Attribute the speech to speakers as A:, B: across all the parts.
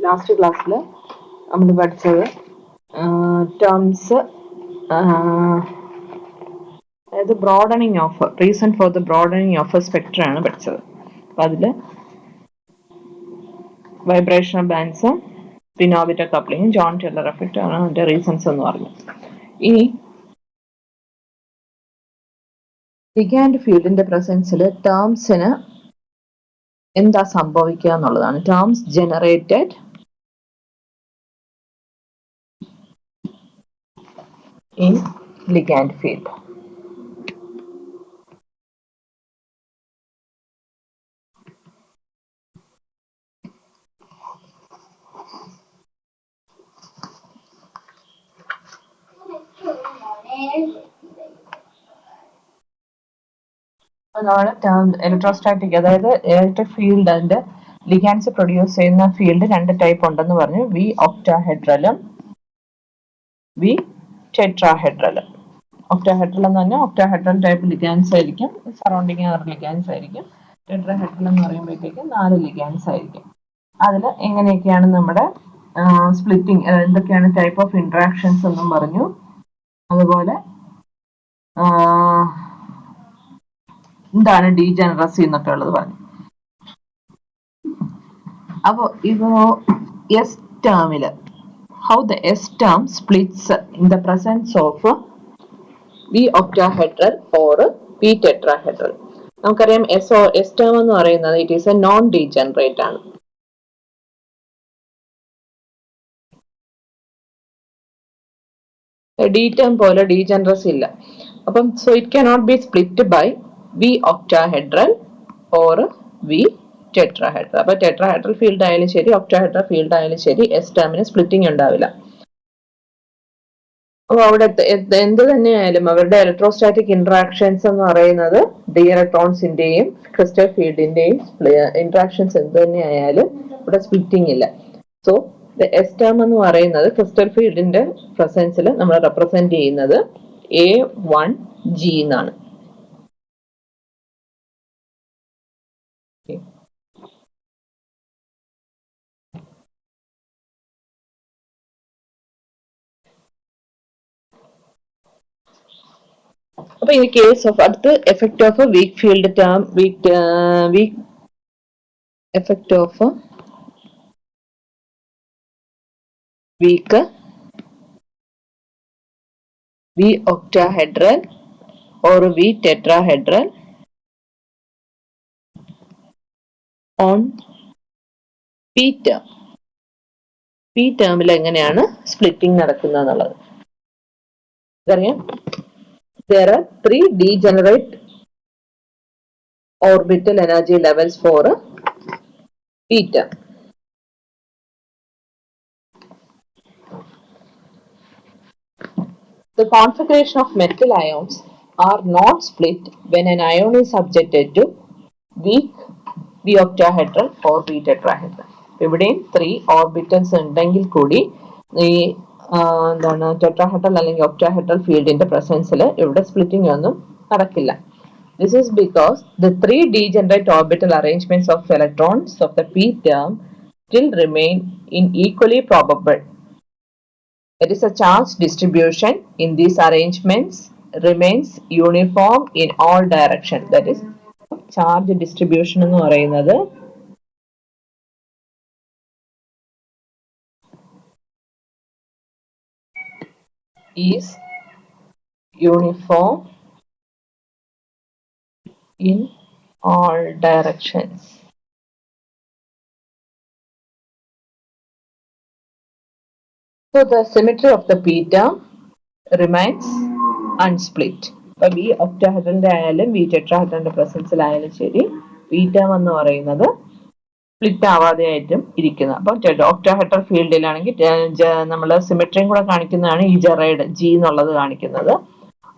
A: Last ക്ലാസ്സിൽ നമ്മൾ പഠിച്ചത് ടേംസ്, അതായത് broadening of reason for the broadening of spectrum ആണ് പഠിച്ചത്. അപ്പം അതിൽ വൈബ്രേഷണൽ ബാൻഡ്സും പിന്നെ ഓർബിറ്റൽ കപ്ലിങ്ങും ജോൺ ടെല്ലർ എഫക്റ്റ് ആണ് അതിൻ്റെ റീസൺസ് എന്ന് പറഞ്ഞു. ഇനി ലിഗാൻഡ് ഫീൽഡിന്റെ പ്രസൻസിൽ ടേംസിന് എന്താ സംഭവിക്കുക എന്നുള്ളതാണ്. Terms generated in ligand field. അതാണ് ഇലക്ട്രോസ്റ്റാറ്റിക്, അതായത് ഇലക്ട്രിക് ഫീൽഡ്, അതിന്റെ ലിഗാൻഡ്സ് പ്രൊഡ്യൂസ് ചെയ്യുന്ന ഫീൽഡ് രണ്ട് ടൈപ്പ് ഉണ്ടെന്ന് പറഞ്ഞു. വി ഒക്ടാഹെഡ്രലും വി ടെട്രാഹെഡ്രലും. ഒക്ടാഹെഡ്രൽ എന്ന് പറഞ്ഞാൽ ഒക്ടാഹെഡ്രൽ ടൈപ്പ് ലിഗാൻഡ്സ് ആയിരിക്കും, സറൗണ്ടിങ് 6 ലിഗാൻഡ്സ് ആയിരിക്കും. ടെട്രാഹെഡ്രൽ എന്ന് പറയുമ്പോഴത്തേക്ക് 4 ലിഗാൻഡ്സ് ആയിരിക്കും. അതിൽ എങ്ങനെയൊക്കെയാണ് നമ്മുടെ സ്പ്ലിറ്റിംഗ്, എന്തൊക്കെയാണ് ടൈപ്പ് ഓഫ് ഇന്ററാക്ഷൻസ് എന്നും പറഞ്ഞു. അതുപോലെ എന്താണ് ഡീജനറസി എന്നൊക്കെ ഉള്ളത് പറഞ്ഞു. അപ്പോൾ ഇപ്പോ S ടേമില് how the S term splits in the presence of V octahedral or V tetrahedral. നമുക്കറിയാം S term എന്ന് പറയുന്നത് it is A non degenerate ആണ്. ഡി ടേം പോലെ ഡീജനറസി ഇല്ല. അപ്പം so it cannot be split by V octahedral or V tetrahedral. അപ്പൊ tetrahedral field ആയാലും ശരി ഒക്ടാഹെഡ്രൽ ഫീൽഡ് ആയാലും ശരി എസ് ടേമിന് സ്പ്ലിറ്റിംഗ് ഉണ്ടാവില്ല. അപ്പോൾ അവിടെ എന്ത് തന്നെയായാലും അവരുടെ ഇലക്ട്രോസ്റ്റാറ്റിക് ഇന്ററാക്ഷൻസ് എന്ന് പറയുന്നത് ഡി ഇലക്ട്രോൺസിന്റെയും ക്രിസ്റ്റൽ ഫീൽഡിന്റെയും ഇന്ററാക്ഷൻസ് എന്ത് തന്നെയായാലും ഇവിടെ സ്പ്ലിറ്റിംഗ് ഇല്ല. സോ എസ് ടേം എന്ന് പറയുന്നത് ക്രിസ്റ്റൽ ഫീൽഡിന്റെ പ്രസൻസിൽ നമ്മൾ റെപ്രസെന്റ് ചെയ്യുന്നത് A1G എന്നാണ്. അപ്പൊ in case of അടുത്ത് effect of a weak field term, weak effect of a weak V octahedral or V tetrahedral on P term. P termൽ എങ്ങനെയാണ് സ്പ്ലിറ്റിംഗ് നടക്കുന്നത് എന്നുള്ളത് അറിയാം. There are 3 degenerate orbital energy levels for P term. The configuration of metal ions are not split when an ion is subjected to weak V octahedral or V tetrahedral. ഇവിടെയും 3 orbitals ഉണ്ടെങ്കിൽ കൂടി ഈ എന്താണ് tetrahedral അല്ലെങ്കിൽ octahedral ഫീൽഡിന്റെ പ്രസൻസിൽ ഇവിടെ splitting ഒന്നും നടക്കില്ല. This is because the 3 degenerate orbital arrangements of electrons of the P term still remain in equally probable. That is, a charge distribution in these arrangements remains uniform in all directions. That is, charge distribution എന്ന് പറയുന്നത് is uniform in all directions. So the symmetry of the P term remains unsplit. അപ്പോൾ V ഒക്ടാഹെഡ്രലിന്റെ ആയാലും V ടെട്രാഹെഡ്രലിന്റെ പ്രസൻസിലായാലും ശരി P term എന്ന് പറയുന്നത് split ആവാതെയായിട്ടും ഇരിക്കുന്നത്. അപ്പം octahedral ഫീൽഡിലാണെങ്കിൽ നമ്മൾ സിമെട്രിയും കൂടെ കാണിക്കുന്നതാണ് ഈ ജെറൈഡ് G എന്നുള്ളത് കാണിക്കുന്നത്.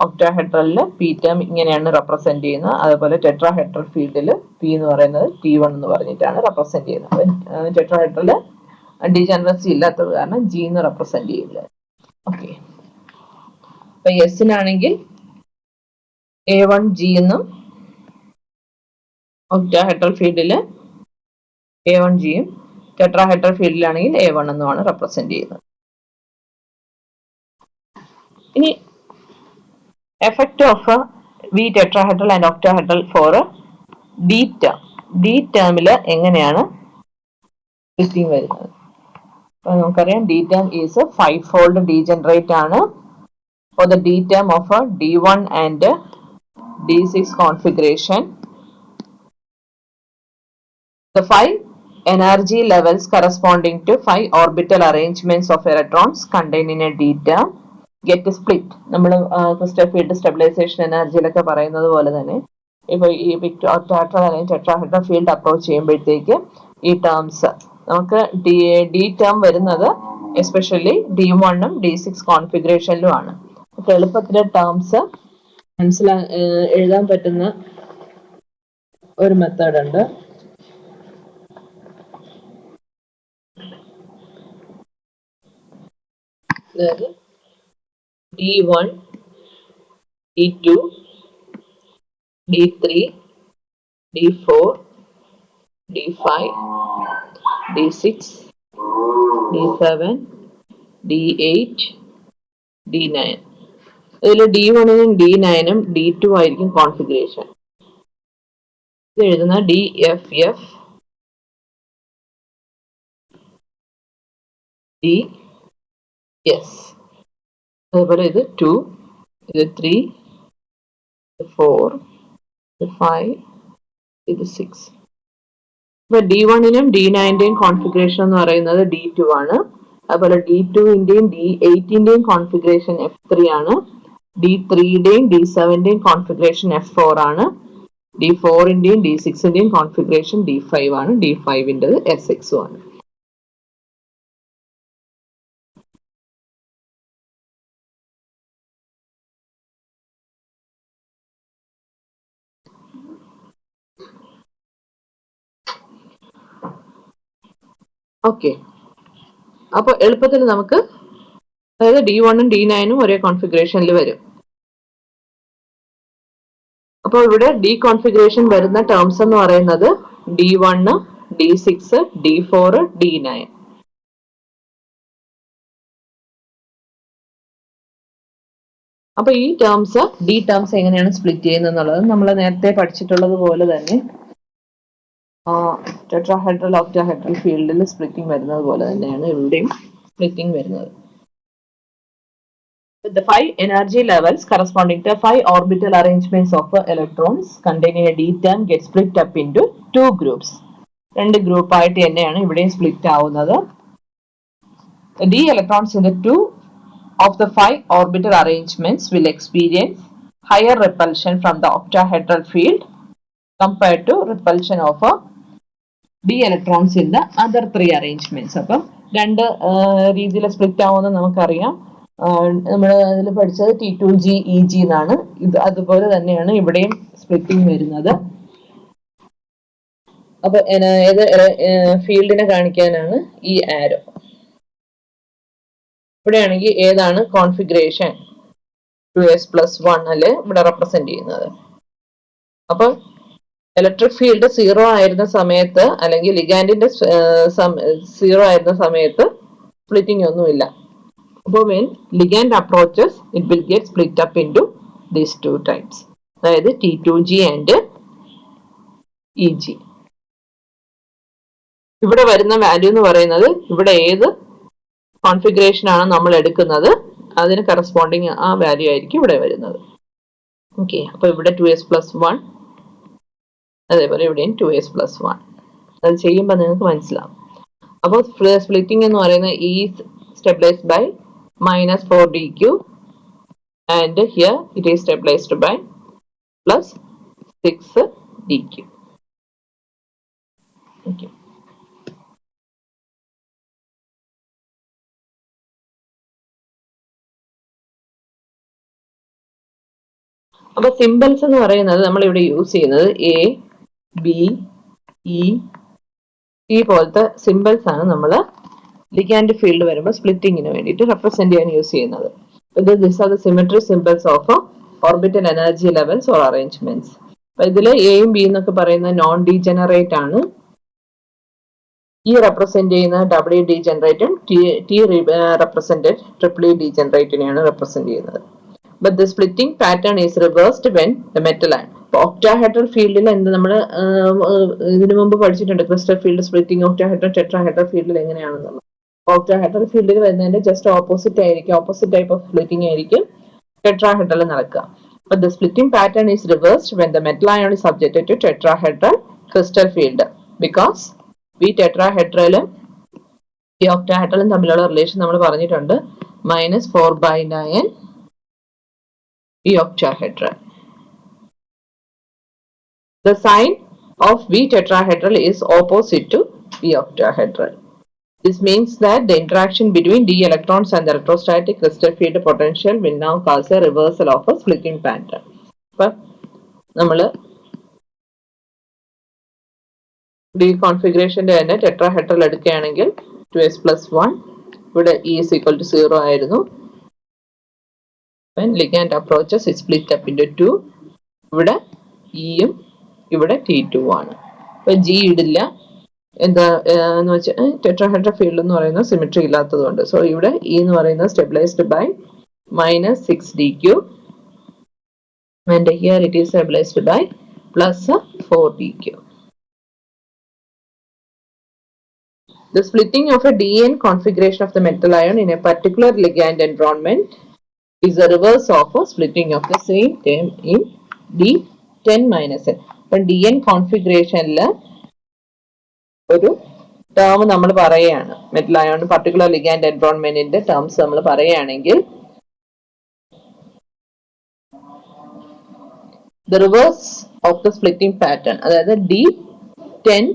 A: ഒക്ടാഹെഡ്രലിൽ P term ഇങ്ങനെയാണ് റെപ്രസെന്റ് ചെയ്യുന്നത്. അതുപോലെ ടെട്രാഹെഡ്രൽ ഫീൽഡിൽ P എന്ന് പറയുന്നത് T1 എന്ന് പറഞ്ഞിട്ടാണ് റെപ്രസെന്റ് ചെയ്യുന്നത്. അപ്പം ടെട്രാഹെഡ്രൽ ഡീജനറസി ഇല്ലാത്തത് കാരണം G എന്ന് റെപ്രസെന്റ് ചെയ്യില്ല. ഓക്കെ, അപ്പൊ എസിനാണെങ്കിൽ A1G എന്നും ഒക്ടാഹെഡ്രൽ ഫീൽഡിൽ A1Gയും ടെട്രാഹെഡ്രൽ ഫീൽഡിലാണെങ്കിൽ A1 എന്നുമാണ് റെപ്രസെന്റ് ചെയ്യുന്നത്. ഇനി effect of V tetrahedral and octahedral for D term. D termൽ എങ്ങനെയാണ് സ്പ്ലിറ്റിംഗ് വരുന്നത്? അപ്പോൾ നമുക്കറിയാം D term is a 5-fold degenerate ആണ്. For the D term of a D1 and D6 configuration, the 5 energy levels corresponding to 5 orbital arrangements of electrons contained in a D term get split. നമ്മൾ field stabilisation എനർജിയിലൊക്കെ പറയുന്നത് പോലെ തന്നെ ഇപ്പോൾ ഈ octahedral അല്ലെങ്കിൽ tetrahedral field approach ചെയ്യുമ്പോഴത്തേക്ക് ഈ terms നമുക്ക് ഡി ടേം വരുന്നത് എസ്പെഷ്യലി D1ഉം D6 കോൺഫിഗറേഷനിലും ആണ്. അപ്പോൾ എളുപ്പത്തിലെ ടേംസ് എഴുതാൻ പറ്റുന്ന ഒരു മെത്തേഡ് ഉണ്ട്. അതായത് D1, D2, D3, D4, D5, D6, D7, D8, D9. ഇതിൽ D1നും D9ഉം D2 ആയിരിക്കും കോൺഫിഗറേഷൻ. ഇത് എഴുതുന്ന DFF, DS. അതുപോലെ ഇത് 2, ഇത് 3, ഇത് 4, ഇത് 5, ഇത് 6. ഇപ്പൊ D1നും D9ന്റെയും കോൺഫിഗറേഷൻ എന്ന് പറയുന്നത് D2 ആണ്. അതുപോലെ D2ന്റെയും D8ന്റെയും കോൺഫിഗറേഷൻ F3 ആണ്. D3യുടെയും D7ന്റെയും കോൺഫിഗറേഷൻ F4 ആണ്. D4ന്റെയും D6ന്റെയും കോൺഫിഗറേഷൻ D5 ആണ്. D5ന്റേത് S6 ആണ്. ഓക്കെ, അപ്പൊ എളുപ്പത്തിൽ നമുക്ക് അതായത് D1ഉം D9ഉം ഒരേ കോൺഫിഗറേഷനിൽ വരും. അപ്പോൾ ഇവിടെ ഡി കോൺഫിഗറേഷൻ വരുന്ന ടേംസ് എന്ന് പറയുന്നത് D1, D6, D4, D9. അപ്പൊ ഈ ടേംസ് ഡി ടേംസ് എങ്ങനെയാണ് സ്പ്ലിറ്റ് ചെയ്യുന്നത് എന്നുള്ളത് നമ്മൾ നേരത്തെ പഠിച്ചിട്ടുള്ളത് പോലെ തന്നെ ടെട്രാഹെഡ്രൽ ഒക്ടാഹെഡ്രൽ ഫീൽഡിൽ സ്പ്ലിറ്റിംഗ് വരുന്നത് പോലെ തന്നെയാണ് ഇവിടെയും സ്പ്ലിറ്റിംഗ് വരുന്നത്. The 5 energy levels corresponding to 5 orbital arrangements of electrons containing a D term get split up into 2 groups. രണ്ട് ഗ്രൂപ്പ് ആയിട്ട് തന്നെയാണ് ഇവിടെയും സ്പ്ലിറ്റ് ആവുന്നത്. D electrons in the 2 of the 5 orbital arrangements will experience higher repulsion from the octahedral field compared to repulsion of D electrons in the other 3 arrangements. അപ്പം രണ്ട് രീതിയിൽ split ആവുമെന്ന് നമുക്കറിയാം. നമ്മൾ അതിൽ പഠിച്ചത് T2G EG എന്നാണ്. ഇത് അതുപോലെ തന്നെയാണ് ഇവിടെയും സ്പ്ലിറ്റിംഗ് വരുന്നത്. അപ്പൊ ഏത് ഫീൽഡിനെ കാണിക്കാനാണ് ഈ ആരോ. ഇവിടെയാണെങ്കിൽ ഏതാണ് കോൺഫിഗറേഷൻ 2s+1 അല്ലെ ഇവിടെ റെപ്രസെന്റ് ചെയ്യുന്നത്. അപ്പൊ ഇലക്ട്രിക് ഫീൽഡ് 0 ആയിരുന്ന സമയത്ത് അല്ലെങ്കിൽ ലിഗാൻഡിന്റെ 0 ആയിരുന്ന സമയത്ത് സ്പ്ലിറ്റിംഗ് ഒന്നുമില്ല. അപ്പോൾ when ligand approaches it will get split up into these 2 types, അതായത് T2G and EG. ഇവിടെ വരുന്ന വാല്യൂ എന്ന് പറയുന്നത് ഇവിടെ ഏത് കോൺഫിഗറേഷൻ ആണ് നമ്മൾ എടുക്കുന്നത് അതിന് കറസ്പോണ്ടിങ് ആ വാല്യൂ ആയിരിക്കും ഇവിടെ വരുന്നത്. ഓക്കെ, അപ്പൊ ഇവിടെ 2s+1 അതേപോലെ ഇവിടെയും 2s+1. അത് ചെയ്യുമ്പോൾ നിങ്ങൾക്ക് മനസ്സിലാവും. അപ്പോൾ സ്പ്ലിറ്റിംഗ് എന്ന് പറയുന്നത് ഈ stabilized by -4dq and here it is stabilized by +6dq. Okay. അപ്പൊ സിമ്പിൾസ് എന്ന് പറയുന്നത് നമ്മൾ ഇവിടെ യൂസ് ചെയ്യുന്നത് A, B, E, T പോലത്തെ സിമ്പിൾസ് ആണ് നമ്മൾ ലിഗാൻഡ് ഫീൽഡ് വരുമ്പോൾ സ്പ്ലിറ്റിങ്ങിന് വേണ്ടിയിട്ട് റെപ്രസെന്റ് ചെയ്യാൻ യൂസ് ചെയ്യുന്നത്. These are the symmetry symbols of orbital energy levels or arrangements. അപ്പോൾ ഇതിൽ എയും ബി എന്നൊക്കെ പറയുന്നത് നോൺ ഡീജനറേറ്റ് ആണ്. E റെപ്രസെന്റ് ചെയ്യുന്ന ഡബ്ല്യു ഡീജനറേറ്റും ടി റെപ്രസെന്റഡ് ട്രിപ്പിൾ ഡീജനറേറ്റിനെയാണ് റെപ്രസെന്റ് ചെയ്യുന്നത്. But the splitting pattern is reversed when the metal ion. Octahedral ഫീൽഡിൽ എന്ത് നമ്മൾ ഇതിനു മുമ്പ് പഠിച്ചിട്ടുണ്ട്, crystal field splitting octahedral tetrahedral ഫീൽഡിൽ എങ്ങനെയാണെന്നുള്ളത്. ഒക്ടാഹെഡ്രൽ ഫീൽഡിൽ വരുന്നതിന്റെ ജസ്റ്റ് ഓപ്പോസിറ്റ് ആയിരിക്കും, ഓപ്പോസിറ്റ് ടൈപ്പ് ഓഫ് സ്പ്ലിറ്റിംഗ് ആയിരിക്കും ടെട്രാഹെഡ്രൽ നടക്കുക. But the splitting pattern is reversed when the metal ion is subjected to tetrahedral crystal field, because ഈ ടെട്രാഹെഡ്രലും ഈ ഒക്ടാഹെഡ്രലും തമ്മിലുള്ള റിലേഷൻ നമ്മൾ പറഞ്ഞിട്ടുണ്ട്, -4/9 ഈ octahedral. The sign of V tetrahedral is opposite to V octahedral. This means that the interaction between d electrons and the electrostatic crystal field potential will now cause a reversal of a splitting pattern. But നമ്മൾ d configuration തന്നെ tetrahedral എടുക്കുകയാണെങ്കിൽ 2s+1 ഇവിടെ E is equal to 0 ആയിരുന്നു. When ligand approaches, it split up into 2. ഇവിടെ ഇയും ഇവിടെ T2 ആണ്. അപ്പോൾ G ഇടില്ല, എന്താ എന്ന് വെച്ചാൽ ടെട്രാഹെഡ്രൽ ഫീൽഡ് എന്ന് പറയുന്നത് സിമെട്രി ഇല്ലാത്തതുകൊണ്ട്. സോ ഇവിടെ E എന്ന് പറയുന്നത് stabilised by -6dq, and here it is stabilized by +4dq. The splitting of a dn configuration of the metal ion in a particular ligand environment is the reverse of a splitting of the same term in D10-n. അപ്പം dn കോൺഫിഗറേഷനിൽ ഒരു term നമ്മൾ പറയുകയാണ്, metal ion particular ligand എൻവയോൺമെന്റിന്റെ terms നമ്മൾ പറയുകയാണെങ്കിൽ the reverse of the splitting pattern, അതായത് D10-n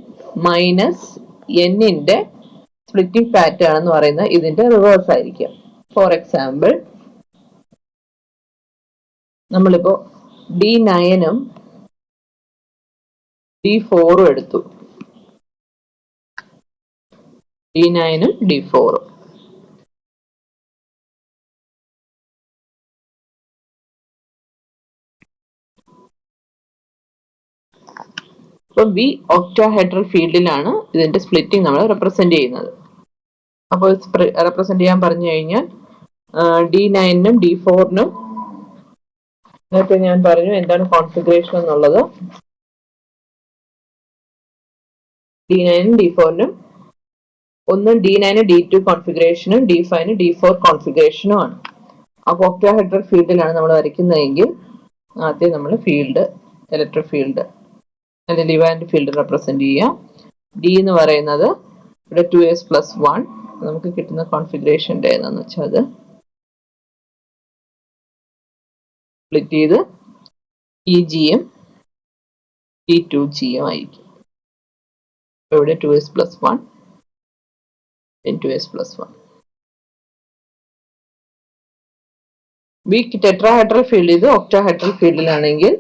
A: ന്റെ splitting pattern എന്ന് പറയുന്നത് ഇതിന്റെ റിവേഴ്സ് ആയിരിക്കും. ഫോർ എക്സാമ്പിൾ, നമ്മളിപ്പോ D9ഉം D4ഉം എടുത്തു. D9ഉം D4ഉം അപ്പോൾ വി ഒക്ടാഹെഡ്രൽ ഫീൽഡിലാണ് ഇതിന്റെ സ്പ്ലിറ്റിംഗ് നമ്മൾ റെപ്രസെന്റ് ചെയ്യുന്നത്. അപ്പോൾ റെപ്രസെന്റ് ചെയ്യാൻ പറഞ്ഞു കഴിഞ്ഞാൽ D9നും D4നും നേരത്തെ ഞാൻ പറഞ്ഞു എന്താണ് കോൺഫിഗറേഷൻ എന്നുള്ളത്. D9നും D4നും ഒന്ന് D9 D2 കോൺഫിഗറേഷനും D5 D4 കോൺഫിഗറേഷനും ആണ്. അപ്പോൾ ഒക്ടാഹെഡ്രൽ ഫീൽഡിലാണ് നമ്മൾ വരയ്ക്കുന്നതെങ്കിൽ ആദ്യം നമ്മൾ ഫീൽഡ് ഇലക്ട്രിക് ഫീൽഡ് അല്ലെങ്കിൽ ലിവാൻഡ് ഫീൽഡ് റെപ്രസെന്റ് ചെയ്യാം. D എന്ന് പറയുന്നത് ഇവിടെ 2s+1, നമുക്ക് കിട്ടുന്ന കോൺഫിഗറേഷൻ്റെ ഏതാണെന്ന് വെച്ചാൽ അത് സ്പ്ലിറ്റ് ചെയ്ത് EGയും T2Gയും ആയിരിക്കും. ഇവിടെ 2s+1 2s+1. Weak tetrahedral field ഇത് ഒക്ടാഹെഡ്രൽ ഫീൽഡിലാണെങ്കിൽ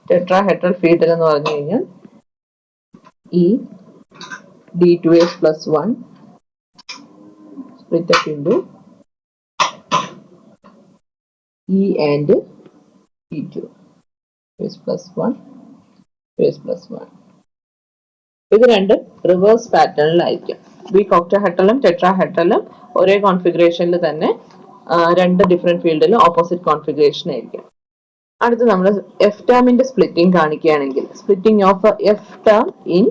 A: ടെട്രാഹെഡ്രൽ ഫീൽഡിൽ എന്ന് പറഞ്ഞു കഴിഞ്ഞാൽ ഈ D2s+1 split up into E and T2, 2s+1 2s+1. ഇത് രണ്ടും റിവേഴ്സ് പാറ്റേണിലായിരിക്കും. വീക്ക് ഒക്ടാഹെഡ്രലും ടെട്രാഹെഡ്രലും ഒരേ കോൺഫിഗറേഷനിൽ തന്നെ രണ്ട് ഡിഫറെന്റ് ഫീൽഡിലും ഓപ്പോസിറ്റ് കോൺഫിഗറേഷൻ ആയിരിക്കും. അടുത്ത് നമ്മൾ എഫ് ടേമിന്റെ സ്പ്ലിറ്റിംഗ് കാണിക്കുകയാണെങ്കിൽ splitting of F term in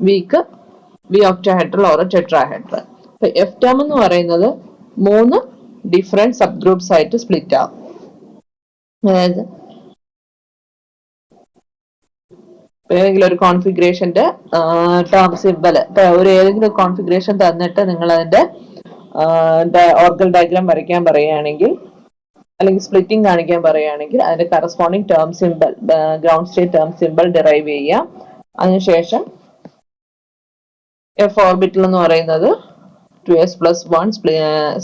A: weak വി ഒക്ടാഹെഡ്രൽ ഓർ ടെട്രാഹെഡ്രൽ. അപ്പൊ എഫ് ടേം എന്ന് പറയുന്നത് 3 ഡിഫറെന്റ് സബ് ഗ്രൂപ്പ്സ് ആയിട്ട് സ്പ്ലിറ്റ് ആവും. അതായത് ഏതെങ്കിലും ഒരു കോൺഫിഗറേഷന്റെ ടേം സിമ്പൽ ഒരു ഏതെങ്കിലും കോൺഫിഗറേഷൻ തന്നിട്ട് നിങ്ങൾ അതിന്റെ ഓർഗൽ ഡയഗ്രാം വരയ്ക്കാൻ പറയുകയാണെങ്കിൽ അല്ലെങ്കിൽ സ്പ്ലിറ്റിംഗ് കാണിക്കാൻ പറയുകയാണെങ്കിൽ അതിന്റെ corresponding term symbol ground state term symbol derive ചെയ്യാം. അതിനുശേഷം എഫ് ഓർബിറ്റൽ എന്ന് പറയുന്നത് 2s+1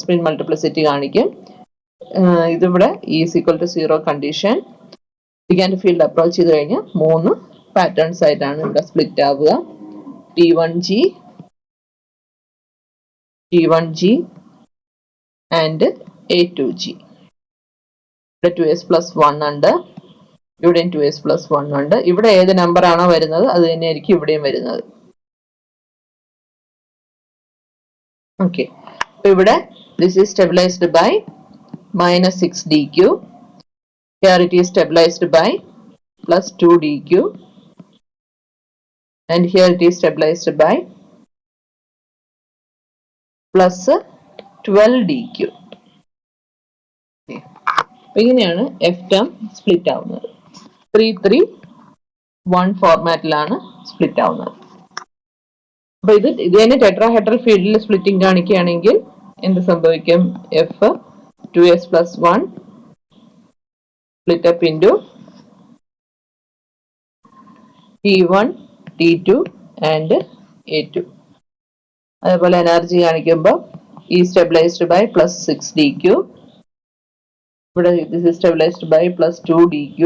A: സ്പിൻ മൾട്ടിപ്ലിസിറ്റി കാണിക്കും. ഇതിവിടെ is equal to 0 condition. Ligand field approach ചെയ്ത് കഴിഞ്ഞാൽ 3 പാറ്റേൺസ് ആയിട്ടാണ് ഇവിടെ സ്പ്ലിറ്റ് ആവുക. T1G T1G and A2G. ഇവിടെ 2s plus 1 ഉണ്ട്, ഇവിടെയും 2s plus 1 ഉണ്ട്. ഇവിടെ ഏത് നമ്പർ ആണോ വരുന്നത് അത് തന്നെയായിരിക്കും ഇവിടെയും വരുന്നത്. ഓക്കെ, അപ്പൊ ഇവിടെ this is stabilized by minus 6 dq. Here it is stabilized by plus 2 dq, and here it is stabilized by plus 12 dq. ഇങ്ങനെയാണ് എഫ് ടേം സ്പ്ലിറ്റ് ആവുന്നത്. 3-3-1 ഫോർമാറ്റിലാണ് സ്പ്ലിറ്റ് ആവുന്നത്. അപ്പൊ ഇത് തന്നെ ടെട്രാഹെഡ്രൽ ഫീൽഡിൽ സ്പ്ലിറ്റിംഗ് കാണിക്കുകയാണെങ്കിൽ എന്ത് സംഭവിക്കും? F 2s plus 1 split up into T1, T2 and A2. അതേപോലെ എനർജി കാണിക്കുമ്പോൾ E stabilized by plus 6 dq. ഇവിടെ this is stabilized by plus 2 dq,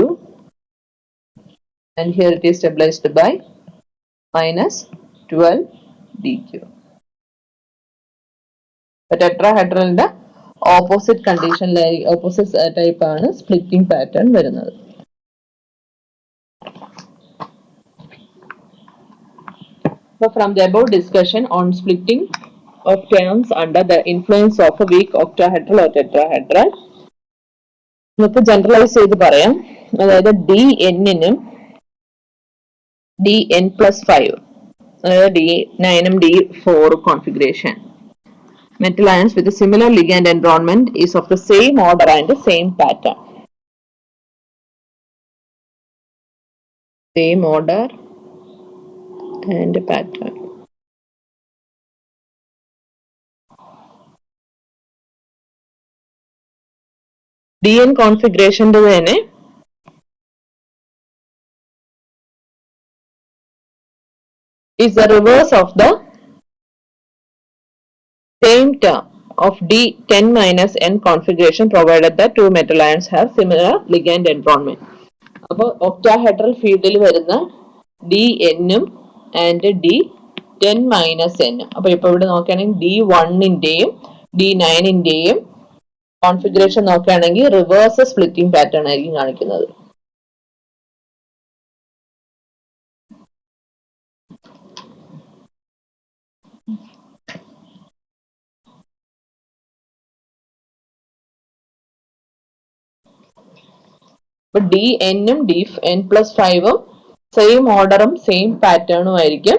A: and here it is stabilized by minus 12 dq. ടെട്രാഹെഡ്രലിന്റെ opposite കണ്ടീഷനിലായി opposite type ആണ് splitting pattern വരുന്നത്. So from the above discussion on splitting of terms under the influence of a weak octahedral or tetrahedral, നമുക്ക് generalise ചെയ്ത് പറയാം. അതായത് D എന്നിനും D N plus 5, അതായത് D 9 D 4 configuration metal ions with a similar ligand environment is of the same order and the same pattern. Same order and pattern. DN configuration തന്നെ is the reverse of the same term of D10 minus N configuration provided that two metal ions have similar ligand environment. അപ്പോൾ octahedral ഫീൽഡിൽ വരുന്ന D എന്നും and D 10 minus എന്നും. അപ്പൊ ഇപ്പൊ ഇവിടെ നോക്കുകയാണെങ്കിൽ D1-ന്റെയും D9-ന്റെയും കോൺഫിഗറേഷൻ നോക്കുകയാണെങ്കിൽ റിവേഴ്സ് സ്പ്ലിറ്റിംഗ് പാറ്റേൺ ആയിരിക്കും കാണിക്കുന്നത്. ഡി എന്നും ഡി എൻ പ്ലസ് 5ഉം സെയിം ഓർഡറും സെയിം പാറ്റേണും ആയിരിക്കും.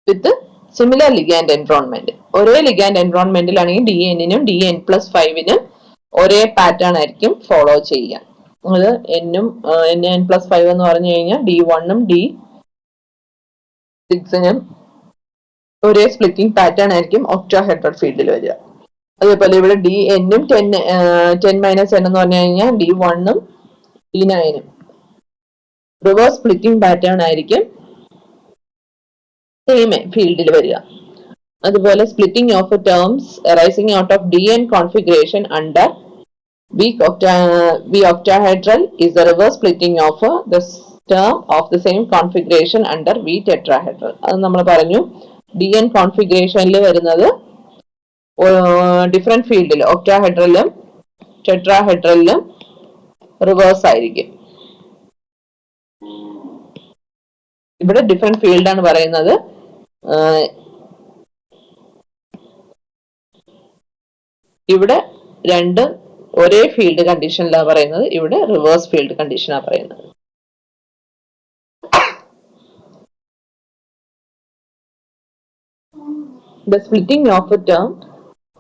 A: With similar ligand environment. ഒരേ ലിഗാൻഡ് എൻവറോൺമെന്റിലാണെങ്കിൽ ഡി എന്നിനും ഡി എൻ പ്ലസ് 5നും ഒരേ പാറ്റേൺ ആയിരിക്കും ഫോളോ ചെയ്യുക. അത് എൻ പ്ലസ് 5 എന്ന് പറഞ്ഞു കഴിഞ്ഞാൽ D1-ഉം D6-നും ഒരേ സ്പ്ലിറ്റിംഗ് പാറ്റേൺ ആയിരിക്കും ഒക്ടാഹെഡ്രൽ ഫീൽഡിൽ വരിക. അതേപോലെ ഇവിടെ ഡി എന്നും 10 മൈനസ് എൻ എന്ന് പറഞ്ഞു കഴിഞ്ഞാൽ D1-ഉം D9-ഉം റിവേഴ്സ് സ്പ്ലിറ്റിംഗ് പാറ്റേൺ ആയിരിക്കും സെയിം ഫീൽഡിൽ വരിക. അതുപോലെ splitting of terms arising out of DN configuration under weak octahedral is the reverse splitting of the term of the same configuration under V tetrahedral. അത് നമ്മൾ പറഞ്ഞു DN കോൺഫിഗറേഷനിൽ വരുന്നത് ഡിഫറെന്റ് ഫീൽഡിൽ ഒക്ടാഹെഡ്രലിലും ടെട്രാഹെഡ്രലിലും reverse ആയിരിക്കും. ഇവിടെ ഡിഫറെന്റ് ഫീൽഡാണ് പറയുന്നത്. ഇവിടെ രണ്ട് ഒരേ ഫീൽഡ് കണ്ടീഷനിലാണ് പറയുന്നത്, ഇവിടെ റിവേഴ്സ് ഫീൽഡ് കണ്ടീഷനാണ് പറയുന്നത്. The splitting of a term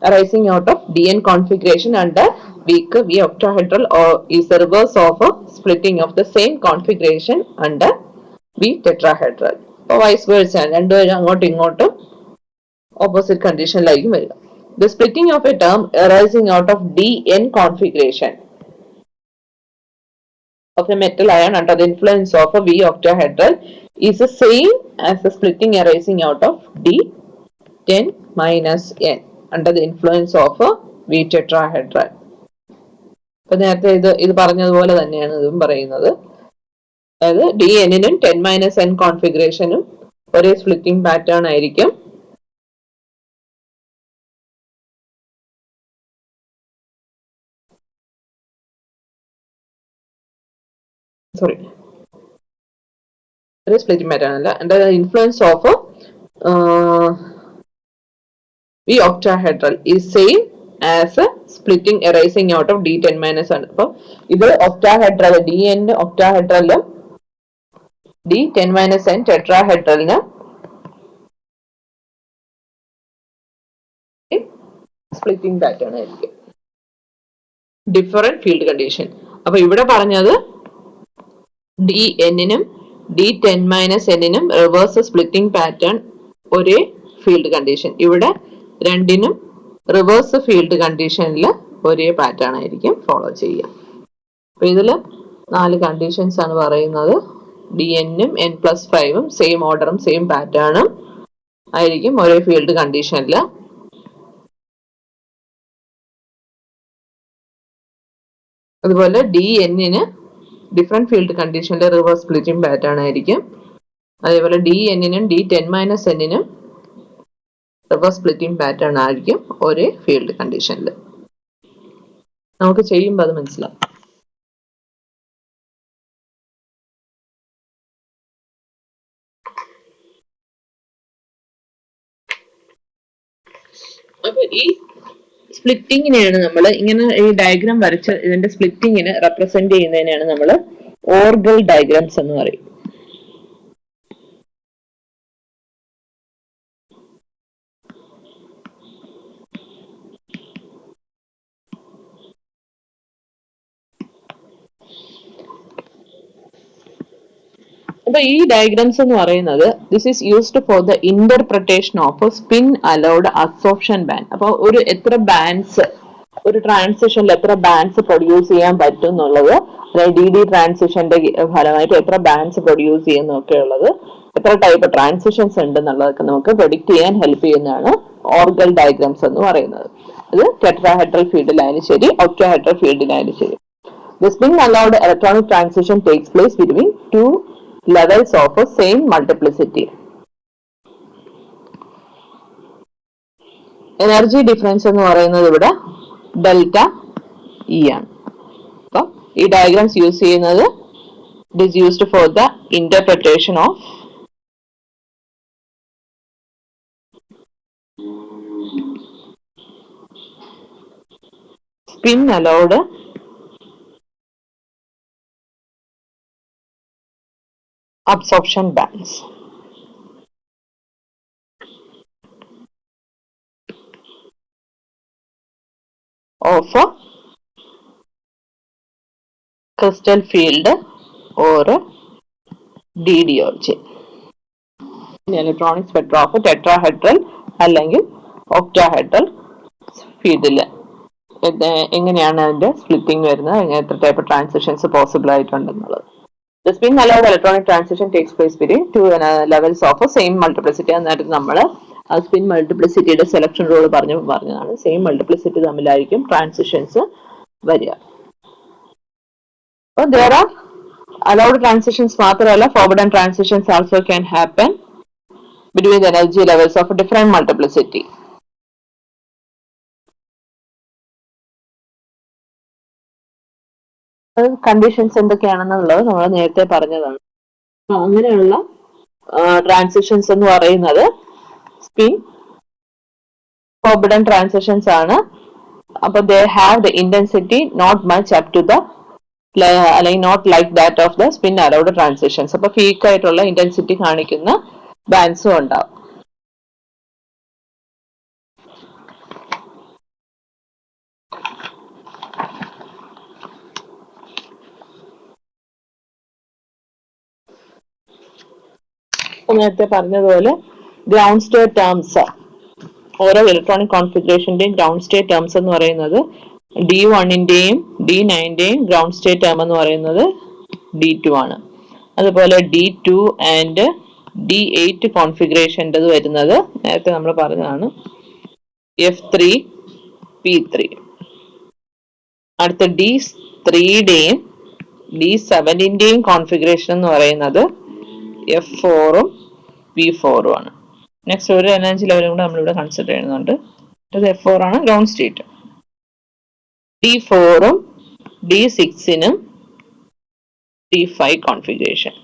A: arising out of DN configuration under weak V octahedral or is the reverse of a splitting of the same configuration under V tetrahedral. or vice versa, രണ്ടുപേരും അങ്ങോട്ടും ഇങ്ങോട്ടും opposite കണ്ടീഷനിലായിരിക്കും വരിക. The splitting of a term arising out of DN configuration of a metal ion under the influence of a V octahedral is the same as the splitting arising out of D10 minus N under the influence of a V tetrahedral. അപ്പൊ നേരത്തെ ഇത് പറഞ്ഞതുപോലെ തന്നെയാണ് ഇതും പറയുന്നത്. അതായത് DN-നും 10 minus N കോൺഫിഗറേഷനും ഒരേ splitting pattern ആയിരിക്കും. splitting pattern അല്ല, and the influence of V octahedral is same as splitting arising out of D10 minus ആണ്. അപ്പോൾ ഇത് octahedral DN octahedral D10 minus n tetrahedral splitting pattern ആയിരിക്കും. Different field condition. അപ്പൊ ഇവിടെ പറഞ്ഞത് DN നും D10 മൈനസ് എന്നിനും റിവേഴ്സ് സ്പ്ലിറ്റിംഗ് പാറ്റേൺ ഒരേ ഫീൽഡ് കണ്ടീഷൻ. ഇവിടെ രണ്ടിനും റിവേഴ്സ് ഫീൽഡ് കണ്ടീഷനിൽ ഒരേ പാറ്റേൺ ആയിരിക്കും ഫോളോ ചെയ്യുക. അപ്പൊ ഇതിൽ 4 കണ്ടീഷൻസ് ആണ് പറയുന്നത്. DN-ഉം n+5 സെയിം ഓർഡറും സെയിം പാറ്റേണും ആയിരിക്കും ഒരേ ഫീൽഡ് കണ്ടീഷനിൽ. അതുപോലെ DN-ന് ഡിഫറെന്റ് ഫീൽഡ് കണ്ടീഷനിൽ റിവേഴ്സ് സ്പ്ലിറ്റിംഗ് പാറ്റേൺ ആയിരിക്കും. അതേപോലെ DN-നും D10 മൈനസ് എന്നിനും റിവേഴ്സ് സ്പ്ലിറ്റിംഗ് പാറ്റേൺ ആയിരിക്കും ഒരേ ഫീൽഡ് കണ്ടീഷനിൽ. നമുക്ക് ചെയ്യുമ്പോൾ അത് മനസ്സിലാവും. അപ്പൊ ഈ സ്പ്ലിറ്റിങ്ങിനെയാണ് നമ്മൾ ഇങ്ങനെ ഈ ഡയഗ്രാം വരച്ച് ഇതിന്റെ സ്പ്ലിറ്റിങ്ങിനെ റെപ്രസെന്റ് ചെയ്യുന്നതിനാണ് നമ്മൾ ഓർഗൽ ഡയഗ്രാംസ് എന്ന് പറയും. അപ്പൊ ഈ ഡയഗ്രാംസ് എന്ന് പറയുന്നത് this is used for the interpretation off spin allowed absorption band. അപ്പൊ ഒരു എത്ര ബാൻഡ്സ് ഒരു ട്രാൻസിഷനിൽ എത്ര ബാൻഡ്സ് പ്രൊഡ്യൂസ് ചെയ്യാൻ പറ്റും എന്നുള്ളത്, അതായത് DD ട്രാൻസിഷന്റെ ഫലമായിട്ട് എത്ര ബാൻഡ്സ് പ്രൊഡ്യൂസ് ചെയ്യുന്നൊക്കെ ഉള്ളത്, എത്ര ടൈപ്പ് ട്രാൻസിഷൻസ് ഉണ്ട് എന്നുള്ളതൊക്കെ നമുക്ക് പ്രെഡിക്ട് ചെയ്യാൻ ഹെൽപ്പ് ചെയ്യുന്നതാണ് ഓർഗൽ ഡയഗ്രാംസ് എന്ന് പറയുന്നത്. ഇത് ടെട്രാഹെഡ്രൽ ഫീൽഡിലായാലും ശരി ഒക്ടാഹെഡ്രൽ ഫീൽഡിലായാലും ശരി. The spin allowed electronic transition takes place between two levels of a same multiplicity. Energy difference എന്ന് പറയുന്നത് ഇവിടെ ഡെൽറ്റ ഇ ആണ്. അപ്പം ഈ ഡയഗ്രാംസ് യൂസ് ചെയ്യുന്നത് it is used for the interpretation off spin allowed absorption bands. Of a crystal field or DD origin. Electronic spectra of tetrahedral അല്ലെങ്കിൽ octahedral ഫീൽഡിൽ എങ്ങനെയാണ് അതിന്റെ സ്പ്ലിറ്റിംഗ് വരുന്നത്, എത്ര ടൈപ്പ് ട്രാൻസിഷൻസ് പോസിബിൾ ആയിട്ടുണ്ടെന്നുള്ളത്. The spin allowed electronic transition takes place between two levels of a same multiplicity. എന്നിട്ട് നമ്മൾ ആ സ്പിൻ മൾട്ടിപ്ലിസിറ്റിയുടെ സെലക്ഷൻ റൂൾ പറഞ്ഞതാണ്. സെയിം മൾട്ടിപ്ലിസിറ്റി തമ്മിലായിരിക്കും ട്രാൻസിഷൻസ് വരിക. അപ്പോൾ there are allowed transitions മാത്രമല്ല forbidden transitions also can happen between the energy levels of a different multiplicity. Conditions എന്തൊക്കെയാണെന്നുള്ളത് നമ്മൾ നേരത്തെ പറഞ്ഞതാണ്. അങ്ങനെയുള്ള ട്രാൻസിഷൻസ് എന്ന് പറയുന്നത് സ്പിൻ ഫോർബിഡൻ ട്രാൻസിഷൻസ് ആണ്. അപ്പൊ they have the intensity not much up to the അല്ലെങ്കിൽ not like that of the spin allowed transitions. അപ്പൊ ഫീക്ക് ആയിട്ടുള്ള ഇന്റൻസിറ്റി കാണിക്കുന്ന ബാൻഡ്സും ഉണ്ടാവും. നേരത്തെ പറഞ്ഞതുപോലെ ഗ്രൗണ്ട് സ്റ്റേറ്റ് ടേംസ്, ഓരോ ഇലക്ട്രോണിക് കോൺഫിഗറേഷന്റെയും ഗ്രൗണ്ട് സ്റ്റേറ്റ് ടേംസ് എന്ന് പറയുന്നത് D1-ന്റെയും D9-ന്റെയും ഗ്രൗണ്ട് സ്റ്റേറ്റ് ടേം എന്ന് പറയുന്നത് D2 ആണ്. അതുപോലെ D2 ആൻഡ് D8 കോൺഫിഗറേഷൻ്റെ വരുന്നത് നേരത്തെ നമ്മൾ പറഞ്ഞതാണ് F3 P3. അടുത്ത D3-ന്റെയും D7-ന്റെയും കോൺഫിഗറേഷൻ എന്ന് പറയുന്നത് F4-ഉം P4-ഉം ആണ്. നെക്സ്റ്റ് ഒരു എനർജി ലെവലും കൂടെ നമ്മളിവിടെ കൺസിഡർ ചെയ്യുന്നുണ്ട്. അത് F4 ആണ് ഗ്രൗണ്ട് സ്റ്റേറ്റ്. D4-ഉം D6-നും T5 configuration.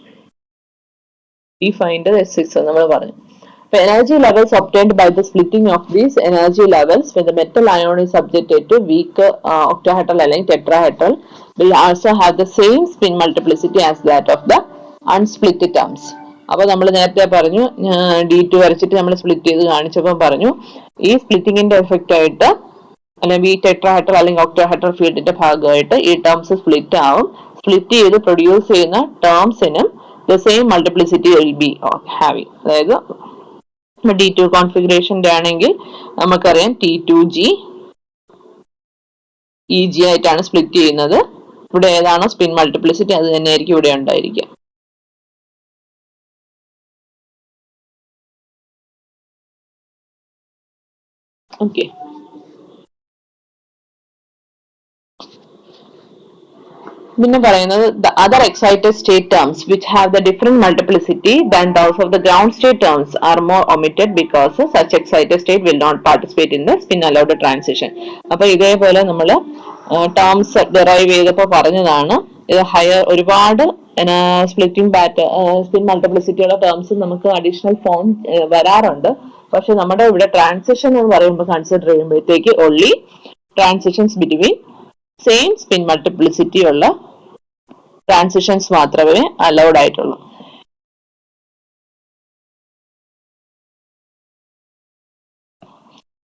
A: T5 S6 നമ്മൾ പറഞ്ഞു. Energy levels obtained by the splitting of these energy levels when the metal ion is subjected to weak octahedral അല്ലെങ്കിൽ tetrahedral will also have the same spin multiplicity as that of the unsplit terms. അപ്പോൾ നമ്മൾ നേരത്തെ പറഞ്ഞു D2 വരച്ചിട്ട് നമ്മൾ split ചെയ്ത് കാണിച്ചപ്പോൾ പറഞ്ഞു ഈ സ്പ്ലിറ്റിങ്ങിന്റെ എഫക്റ്റ് ആയിട്ട് അല്ലെങ്കിൽ ഈ ടെട്രാഹെഡ്രൽ അല്ലെങ്കിൽ ഒക്ടാഹെഡ്രൽ ഫീൽഡിന്റെ ഭാഗമായിട്ട് ഈ ടേംസ് സ്പ്ലിറ്റ് ആവും. സ്പ്ലിറ്റ് ചെയ്ത് പ്രൊഡ്യൂസ് ചെയ്യുന്ന ടേംസിനും the same multiplicity will be having. അതായത് D2 കോൺഫിഗറേഷന്റെ ആണെങ്കിൽ നമുക്കറിയാം T2G EG ആയിട്ടാണ് സ്പ്ലിറ്റ് ചെയ്യുന്നത്. ഇവിടെ ഏതാണോ സ്പിൻ മൾട്ടിപ്ലിസിറ്റി അത് തന്നെയായിരിക്കും ഇവിടെ ഉണ്ടായിരിക്കുക. ഓക്കെ, പിന്നെ പറയുന്നത് the other excited state terms which have the different multiplicity than those of the ground state terms are more omitted because such excited state will not participate in the spin allowed transition. അപ്പോൾ ഇതേപോലെ നമ്മൾ terms derive ചെയ്തപ്പോൾ പറഞ്ഞതാണ് ഇത് higher ഒരുപാട് splitting spin മൾട്ടിപ്ലിസിറ്റിയുള്ള terms നമുക്ക് additional form വരാറുണ്ട്. പക്ഷെ നമ്മുടെ ഇവിടെ ട്രാൻസിഷൻ എന്ന് പറയുമ്പോൾ കൺസിഡർ ചെയ്യുമ്പോഴത്തേക്ക് only transitions between same spin multiplicity ഉള്ള ട്രാൻസിഷൻസ് മാത്രമേ അലൗഡ് ആയിട്ടുള്ളൂ.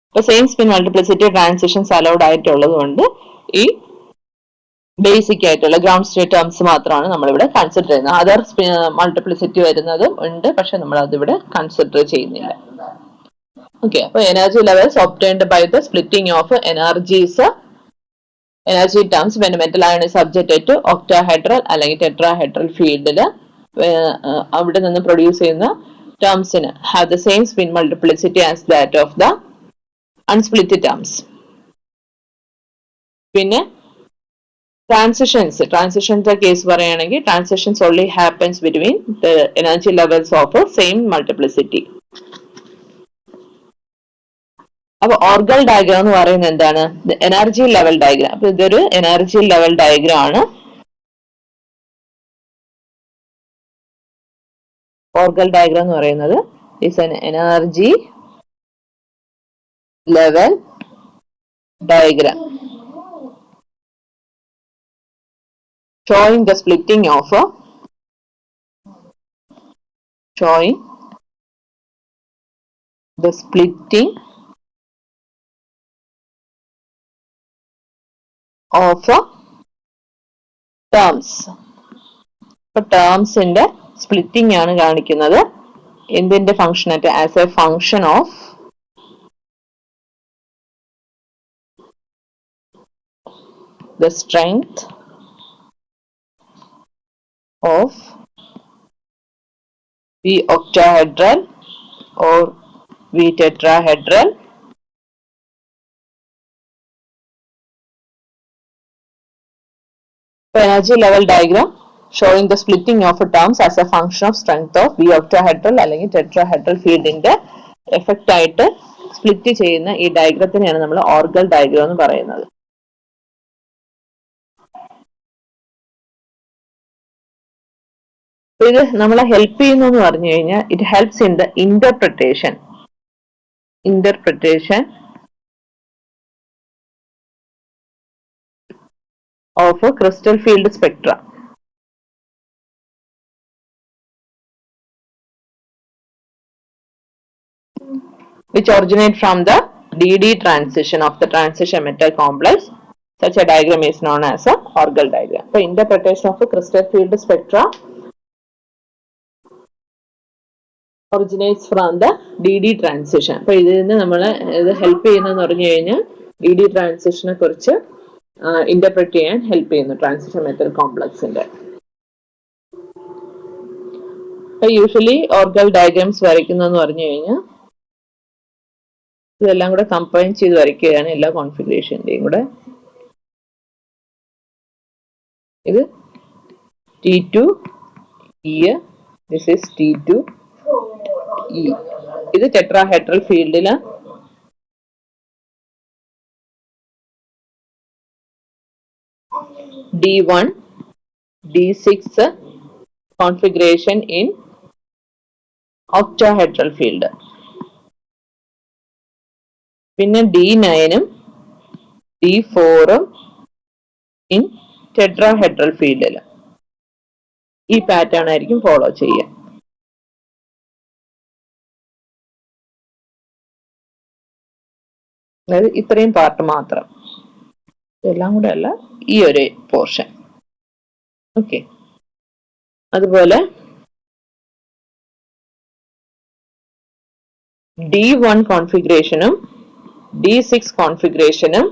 A: ഇപ്പൊ same spin multiplicity transitions allowed ആയിട്ടുള്ളത് കൊണ്ട് ഈ ബേസിക് ആയിട്ടുള്ള ഗ്രൗണ്ട് സ്റ്റേറ്റ് ടേംസ് മാത്രമാണ് നമ്മളിവിടെ കൺസിഡർ ചെയ്യുന്നത്. അതർ മൾട്ടിപ്ലിസിറ്റി വരുന്നതും ഉണ്ട്, പക്ഷെ നമ്മൾ അതിവിടെ കൺസിഡർ ചെയ്യുന്നില്ല. ഓക്കെ, അപ്പൊ energy levels obtained by the splitting of energies energy terms when metal ion is subjected to octahedral അല്ലെങ്കിൽ tetrahedral ഫീൽഡിൽ അവിടെ നിന്ന് പ്രൊഡ്യൂസ് ചെയ്യുന്ന ടേംസിന് have the same spin multiplicity as that of the unsplit terms. പിന്നെ transitions case പറയുകയാണെങ്കിൽ transitions only happens between the energy levels of same multiplicity. അപ്പൊ ഓർഗൽ diagram എന്ന് പറയുന്നത് എന്താണ്? Energy level diagram. അപ്പൊ ഇതൊരു എനർജി ലെവൽ ഡയഗ്രാം ആണ്. ഓർഗൽ ഡയഗ്രാം എന്ന് പറയുന്നത് is an energy level diagram showing the splitting of terms. ഇപ്പൊ ടേംസിന്റെ സ്പ്ലിറ്റിംഗ് ആണ് കാണിക്കുന്നത്. എന്തിന്റെ ഫംഗ്ഷൻ ആയിട്ട്? As A function of the strength of the octahedral or the tetrahedral energy level diagram showing the splitting of terms as a function of strength of the octahedral അല്ലെങ്കിൽ tetrahedral ഫീൽഡിന്റെ effect ആയിട്ട് split ചെയ്യുന്ന ഈ ഡയഗ്രത്തിനെയാണ് നമ്മൾ ഓർഗൽ diagram എന്ന് പറയുന്നത്. ഇത് നമ്മളെ ഹെൽപ്പ് ചെയ്യുന്നു എന്ന് പറഞ്ഞു കഴിഞ്ഞാൽ it helps in the interpretation of a crystal field spectra. Which originate from the DD transition of the transition metal complex. Such a diagram is known as a Orgel diagram. The interpretation of a crystal field spectra originates from the DD transition. അപ്പോൾ ഇതിൽ നിന്ന് നമ്മൾ ഇത് help ചെയ്യുന്നതെന്ന് പറഞ്ഞു കഴിഞ്ഞാൽ DD ട്രാൻസിഷനെ കുറിച്ച് interpret ചെയ്യാൻ ഹെൽപ്പ് ചെയ്യുന്നു ട്രാൻസിഷൻ മെറ്റൽ കോംപ്ലക്സിന്റെ. യൂഷ്വലി ഓർഗൽ ഡയഗ്രാംസ് വരയ്ക്കുന്നതെന്ന് പറഞ്ഞു കഴിഞ്ഞാൽ ഇതെല്ലാം കൂടെ കമ്പൈൻ ചെയ്ത് വരയ്ക്കുകയാണ് എല്ലാ കോൺഫിഗറേഷന്റെയും കൂടെ. ഇത് T2E, ദിസ് ഈസ് T2E. ഇത് tetrahedral ഫീൽഡില് D1 D6 configuration in octahedral field. പിന്നെ D9 D4 in tetrahedral field. ഈ പാറ്റേൺ ആയിരിക്കും ഫോളോ ചെയ്യുക. അതായത് ഇത്രയും പാർട്ട് മാത്രം, ഇതെല്ലാം കൂടെ അല്ല, ഈ ഒരു പോർഷൻ. ഓക്കെ, അതുപോലെ D1 കോൺഫിഗറേഷനും D6 കോൺഫിഗറേഷനും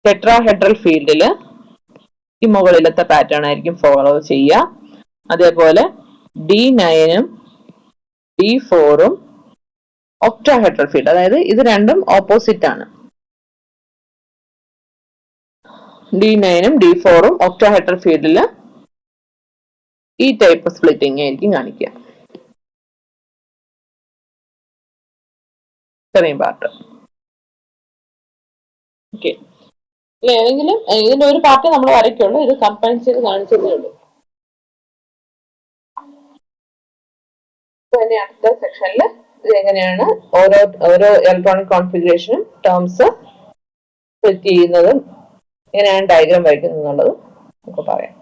A: ടെട്രാഹെഡ്രൽ ഫീൽഡില് ഈ മുകളിലത്തെ പാറ്റേൺ ആയിരിക്കും ഫോളോ ചെയ്യുക. അതേപോലെ D9 D4 ഒക്ടാഹെഡ്രൽ ഫീൽഡ്, അതായത് ഇത് രണ്ടും ഓപ്പോസിറ്റ് ആണ്. D9 D4 ഒക്ടാഹെഡ്രൽ ഫീൽഡില് ഈ ടൈപ്പ് സ്പ്ലിറ്റിംഗ് ആയിരിക്കും കാണിക്കുക. ഇത്രയും പാർട്ട്. ഓക്കെ, ഏതെങ്കിലും ഇതിന്റെ ഒരു പാർട്ട് നമ്മൾ വരയ്ക്കുള്ളൂ, ഇത് കമ്പൈൻ ചെയ്ത് കാണിച്ചതേ ഉള്ളൂ. ഇനി അടുത്ത സെക്ഷനിൽ ഇത് എങ്ങനെയാണ് ഓരോ ഇലക്ട്രോണിക് കോൺഫിഗറേഷനും ടേംസ് സ്പ്ലിറ്റ് ചെയ്യുന്നതും എങ്ങനെയാണ് ഡയഗ്രാം വരയ്ക്കുന്നത് എന്നുള്ളത് നമുക്ക് പറയാം.